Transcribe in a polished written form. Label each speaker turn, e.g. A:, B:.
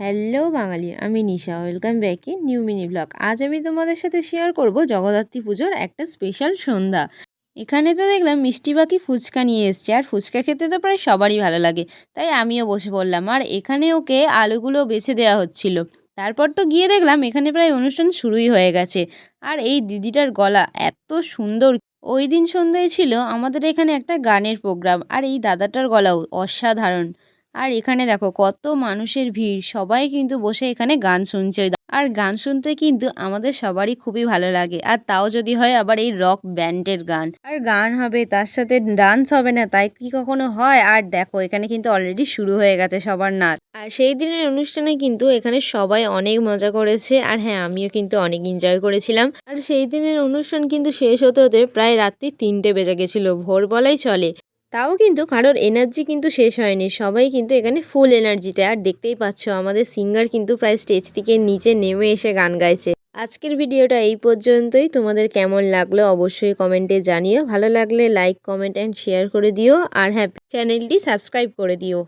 A: Hello Bangali, আমি Nisha. Welcome back in new mini vlog. আজ আমি তোমাদের সাথে শেয়ার করব জগদ্ধাত্রী পুজোর একটা স্পেশাল সন্ধ্যা। এখানে তো দেখলাম মিষ্টি পাখি ফুচকা নিয়ে এসছে, আর ফুচকা খেতে তো প্রায় সবারই ভালো লাগে, তাই আমিও বসে পড়লাম। আর এখানে ওকে আলুগুলো বেছে দেওয়া হচ্ছিল। তারপর তো গিয়ে দেখলাম এখানে প্রায় অনুষ্ঠান শুরুই হয়ে গেছে। আর এই দিদিটার গলা এত সুন্দর। ওই দিন সন্ধ্যায় ছিল আমাদের এখানে একটা গানের প্রোগ্রাম, আর এই দাদাটার গলাও অসাধারণ। আর এখানে দেখো কত মানুষের ভিড়, সবাই কিন্তু বসে এখানে গান শুনছে। আর গান শুনতে কিন্তু আমাদের সবারই খুবই ভালো লাগে, আর তাও যদি হয় আবার এই রক ব্যান্ডের গান। আর গান হবে তার সাথে ডান্স হবে না, তাই কি কখনো হয়? আর দেখো এখানে কিন্তু অলরেডি শুরু হয়ে গেছে সবার নাচ। আর সেই দিনের অনুষ্ঠানে কিন্তু এখানে সবাই অনেক মজা করেছে, আর হ্যাঁ, আমিও কিন্তু অনেক এনজয় করেছিলাম। আর সেই দিনের অনুষ্ঠান কিন্তু শেষ হতে হতে প্রায় রাত্রি 3টে বেজে গেছিলো, ভোর বলাই চলে। তাও কিন্তু কারোর এনার্জি কিন্তু শেষ হয়নি, সবাই কিন্তু এখানে ফুল এনার্জিতে। আর দেখতেই পাচ্ছ আমাদের সিঙ্গার কিন্তু প্রায় স্টেজ থেকে নিচে নেমে এসে গান গাইছে। আজকের ভিডিওটা এই পর্যন্তই। তোমাদের কেমন লাগলো অবশ্যই কমেন্টে জানিও। ভালো লাগলে লাইক, কমেন্ট অ্যান্ড শেয়ার করে দিও। আর হ্যাঁ, চ্যানেলটি সাবস্ক্রাইব করে দিও।